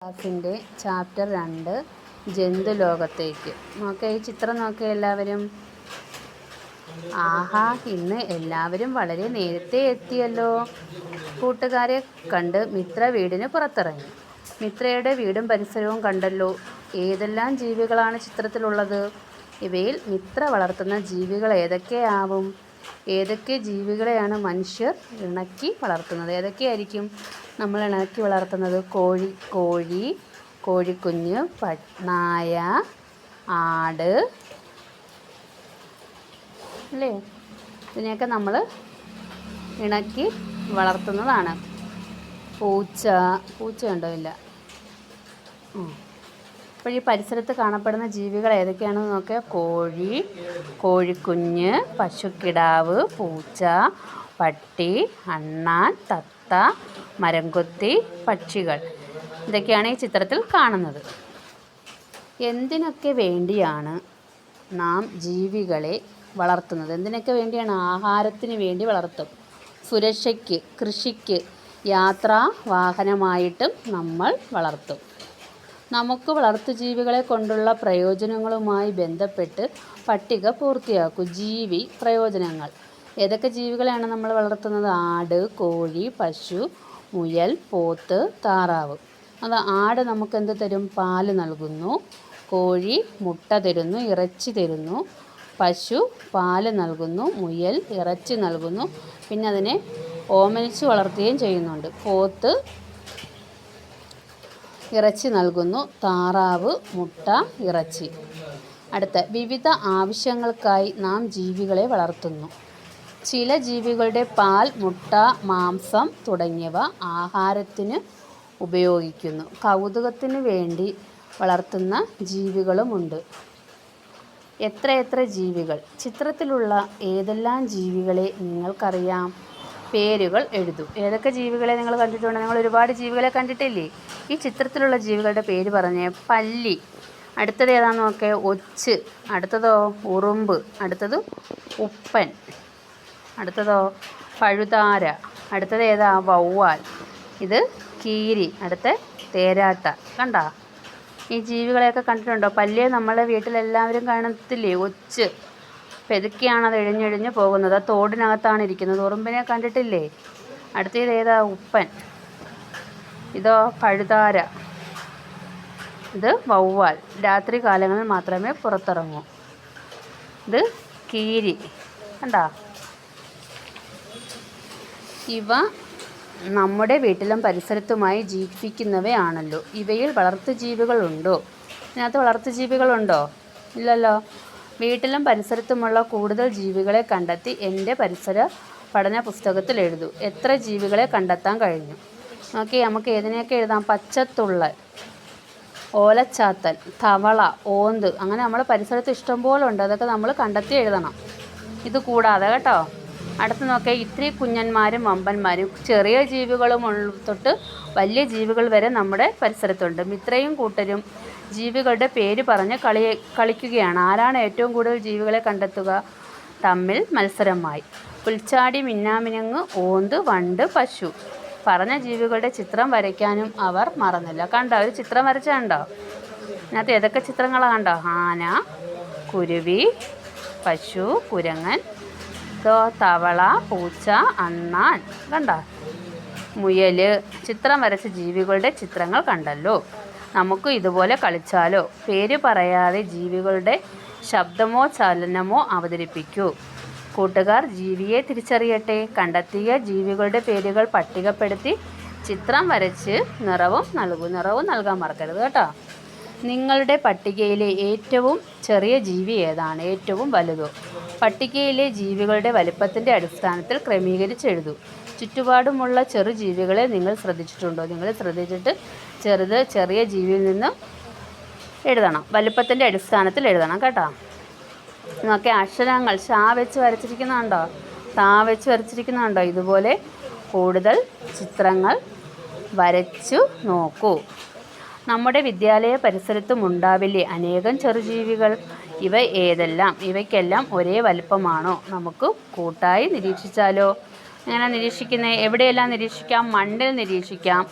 ക്ലാസ്സിൻ്റെ ചാപ്റ്റർ 2 ജന്തുലോകത്തേക്ക്. നോക്കേ, ഈ ചിത്രം നോക്കേ എല്ലാവരും. ആഹാ, ഇന്ന് എല്ലാവരും വളരെ നേരത്തെ എത്തിയല്ലോ. കൂട്ടുകാരെ കണ്ട് മിത്ര വീടിന് പുറത്തിറങ്ങി. മിത്രയുടെ വീടും പരിസരവും കണ്ടല്ലോ. ഏതെല്ലാം ജീവികളാണ് ചിത്രത്തിലുള്ളത്? ഇവയിൽ മിത്ര വളർത്തുന്ന ജീവികൾ ഏതൊക്കെയാവും? ഏതൊക്കെ ജീവികളെയാണ് മനുഷ്യർ ഇണക്കി വളർത്തുന്നത്? ഏതൊക്കെയായിരിക്കും നമ്മൾ ഇണക്കി വളർത്തുന്നത്? കോഴി, കോഴിക്കുഞ്ഞ്, നായ, ആട് അല്ലേ? ഇതിനെയൊക്കെ നമ്മൾ ഇണക്കി വളർത്തുന്നതാണ്. പൂച്ച ഉണ്ടോ? ഇല്ല. അപ്പോൾ ഈ പരിസരത്ത് കാണപ്പെടുന്ന ജീവികൾ ഏതൊക്കെയാണെന്ന് നോക്കിയാൽ കോഴിക്കുഞ്ഞ്, പശുക്കിടാവ്, പൂച്ച, പട്ടി, അണ്ണാൻ, തത്ത, മരംകൊത്തി, പക്ഷികൾ. ഇതൊക്കെയാണ് ഈ ചിത്രത്തിൽ കാണുന്നത്. എന്തിനൊക്കെ വേണ്ടിയാണ് നാം ജീവികളെ വളർത്തുന്നത്? എന്തിനൊക്കെ വേണ്ടിയാണ്? ആഹാരത്തിന് വേണ്ടി വളർത്തും. സുരക്ഷയ്ക്ക്, കൃഷിക്ക്, യാത്രാ വാഹനമായിട്ടും നമ്മൾ വളർത്തും. നമുക്ക് വളർത്തുജീവികളെ കൊണ്ടുള്ള പ്രയോജനങ്ങളുമായി ബന്ധപ്പെട്ട് പട്ടിക പൂർത്തിയാക്കൂ. ജീവി പ്രയോജനങ്ങൾ. ഏതൊക്കെ ജീവികളെയാണ് നമ്മൾ വളർത്തുന്നത്? ആട്, കോഴി, പശു, മുയൽ, പോത്ത്, താറാവ്. ആട് നമുക്ക് എന്ത് തരും? പാല് നൽകുന്നു. കോഴി മുട്ട തരുന്നു, ഇറച്ചി തരുന്നു. പശു പാല് നൽകുന്നു, മുയൽ ഇറച്ചി നൽകുന്നു. പിന്നെ അതിനെ ഓമനിച്ച് വളർത്തുകയും ചെയ്യുന്നുണ്ട്. പോത്ത് ഇറച്ചി നൽകുന്നു. താറാവ് മുട്ട, ഇറച്ചി. അടുത്ത, വിവിധ ആവശ്യങ്ങൾക്കായി നാം ജീവികളെ വളർത്തുന്നു. ചില ജീവികളുടെ പാൽ, മുട്ട, മാംസം തുടങ്ങിയവ ആഹാരത്തിന് ഉപയോഗിക്കുന്നു. കൗതുകത്തിന് വേണ്ടി വളർത്തുന്ന ജീവികളുമുണ്ട്. എത്ര ജീവികൾ? ചിത്രത്തിലുള്ള ഏതെല്ലാം ജീവികളെ നിങ്ങൾക്കറിയാം? പേരുകൾ എഴുതൂ. ഏതൊക്കെ ജീവികളെ നിങ്ങൾ കണ്ടിട്ടുണ്ട്? നിങ്ങൾ ഒരുപാട് ജീവികളെ കണ്ടിട്ടില്ലേ? ഈ ചിത്രത്തിലുള്ള ജീവികളുടെ പേര് പറഞ്ഞേ. പല്ലി. അടുത്തത് ഏതാണെന്ന് നോക്കേ? ഒച്ച്. അടുത്തതോ? ഉറുമ്പ്. അടുത്തത് ഉപ്പൻ. അടുത്തതോ? പഴുതാര. അടുത്തത് ഏതാ? വവ്വാൽ. ഇത് കീരി. അടുത്ത തേരാട്ട. കണ്ടോ? ഈ ജീവികളെയൊക്കെ കണ്ടിട്ടുണ്ടോ? പല്ലിയെ നമ്മളെ വീട്ടിലെല്ലാവരും കാണത്തില്ലേ? ഒച്ച്. പെതുക്കിയാണ് അത് എഴിഞ്ഞെഴിഞ്ഞ് പോകുന്നത്. ആ തോടിനകത്താണ് ഇരിക്കുന്നത്. ഉറുമ്പിനെ കണ്ടിട്ടില്ലേ? അടുത്തത് ഏതാ? ഉപ്പൻ. ഇതോ? പഴുതാര. ഇത് വവ്വാൽ. രാത്രി കാലങ്ങളിൽ മാത്രമേ പുറത്തിറങ്ങൂ. ഇത് കീരി. കണ്ടോ? ഇവ നമ്മുടെ വീട്ടിലും പരിസരത്തുമായി ജീവിക്കുന്നവയാണല്ലോ. ഇവയിൽ വളർത്തുജീവികളുണ്ടോ? ഇതിനകത്ത് വളർത്തുജീവികളുണ്ടോ? ഇല്ലല്ലോ. വീട്ടിലും പരിസരത്തുമുള്ള കൂടുതൽ ജീവികളെ കണ്ടെത്തി എൻ്റെ പരിസര പഠന പുസ്തകത്തിൽ എഴുതൂ. എത്ര ജീവികളെ കണ്ടെത്താൻ കഴിഞ്ഞു? നോക്കി, നമുക്ക് ഏതിനെയൊക്കെ എഴുതാം? പച്ചത്തുള്ളൽ, ഓലച്ചാത്തൻ, തവള, ഓന്ത്. അങ്ങനെ നമ്മുടെ പരിസരത്ത് ഇഷ്ടംപോലെ ഉണ്ട്. അതൊക്കെ നമ്മൾ കണ്ടെത്തി എഴുതണം. ഇത് കൂടാതെ കേട്ടോ. അടുത്ത് നോക്കിയാൽ ഇത്തിരി കുഞ്ഞന്മാരും വമ്പന്മാരും ചെറിയ ജീവികളും തൊട്ട് വലിയ ജീവികൾ വരെ നമ്മുടെ പരിസരത്തുണ്ട്. മിത്രയും കൂട്ടരും ജീവികളുടെ പേര് പറഞ്ഞ് കളിക്കുകയാണ്. ആരാണ് ഏറ്റവും കൂടുതൽ ജീവികളെ കണ്ടെത്തുക? തമ്മിൽ മത്സരമായി. പുൽച്ചാടി, മിന്നാമിനുങ്ങ്, ഓന്ത്, വണ്ട്, പശു. പറഞ്ഞ ജീവികളുടെ ചിത്രം വരയ്ക്കാനും അവർ മറന്നില്ല. കണ്ടോ? ഒരു ചിത്രം വരച്ച കണ്ടോ? ഇതിനകത്ത് ഏതൊക്കെ ചിത്രങ്ങളാണ് കണ്ടോ? ആന, കുരുവി, പശു, കുരങ്ങൻ, തവള, പൂച്ച, അണ്ണാൻ. കണ്ടോ? മുയൽ. ചിത്രം വരച്ച ജീവികളുടെ ചിത്രങ്ങൾ കണ്ടല്ലോ. നമുക്ക് ഇതുപോലെ കളിച്ചാലോ? പേര് പറയാതെ ജീവികളുടെ ശബ്ദമോ ചലനമോ അവതരിപ്പിക്കൂ. കൂട്ടുകാർ ജീവിയെ തിരിച്ചറിയട്ടെ. കണ്ടെത്തിയ ജീവികളുടെ പേരുകൾ പട്ടികപ്പെടുത്തി ചിത്രം വരച്ച് നിറവും നൽകൂ. നിറവും നൽകാൻ മറക്കരുത് കേട്ടോ. നിങ്ങളുടെ പട്ടികയിലെ ഏറ്റവും ചെറിയ ജീവി ഏതാണ്? ഏറ്റവും വലുതോ? പട്ടികയിലെ ജീവികളുടെ വലിപ്പത്തിൻ്റെ അടിസ്ഥാനത്തിൽ ക്രമീകരിച്ചെഴുതൂ. ചുറ്റുപാടുമുള്ള ചെറു ജീവികളെ നിങ്ങൾ ശ്രദ്ധിച്ചിട്ടുണ്ടോ? നിങ്ങൾ ശ്രദ്ധിച്ചിട്ട് ചെറിയ ജീവിയിൽ നിന്ന് എഴുതണം. വലിപ്പത്തിൻ്റെ അടിസ്ഥാനത്തിൽ എഴുതണം കേട്ടോ. നോക്കി, അക്ഷരങ്ങൾ ഷാ വെച്ച് വരച്ചിരിക്കുന്നുണ്ടോ? താ വെച്ച് വരച്ചിരിക്കുന്നുണ്ടോ? ഇതുപോലെ കൂടുതൽ ചിത്രങ്ങൾ വരച്ചു നോക്കൂ. നമ്മുടെ വിദ്യാലയ പരിസരത്തും ഉണ്ടാവില്ലേ അനേകം ചെറുജീവികൾ? ഇവ ഏതെല്ലാം? ഇവയ്ക്കെല്ലാം ഒരേ വലിപ്പമാണോ? നമുക്ക് കൂട്ടായി നിരീക്ഷിച്ചാലോ? എങ്ങനെ നിരീക്ഷിക്കുന്നത്? എവിടെയെല്ലാം നിരീക്ഷിക്കാം? മണ്ണിൽ നിരീക്ഷിക്കാം,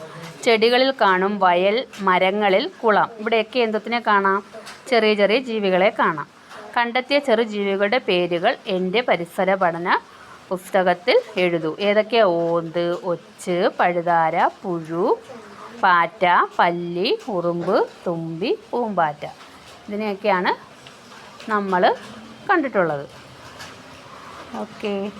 ചെടികളിൽ കാണും വയൽ, മരങ്ങളിൽ കുളം. ഇവിടെയൊക്കെ എന്തിനെ കാണാം? ചെറിയ ചെറിയ ജീവികളെ കാണാം. കണ്ടെത്തിയ ചെറുജീവികളുടെ പേരുകൾ എൻ്റെ പരിസര പഠന പുസ്തകത്തിൽ എഴുതൂ. ഏതൊക്കെയാ? ഓന്ത്, ഒച്ച്, പഴുതാര, പുഴു, പാറ്റ, പല്ലി, ഉറുമ്പ്, തുമ്പി, പൂമ്പാറ്റ. ഇതിനെയൊക്കെയാണ് നമ്മൾ കണ്ടിട്ടുള്ളത്. ഓക്കേ.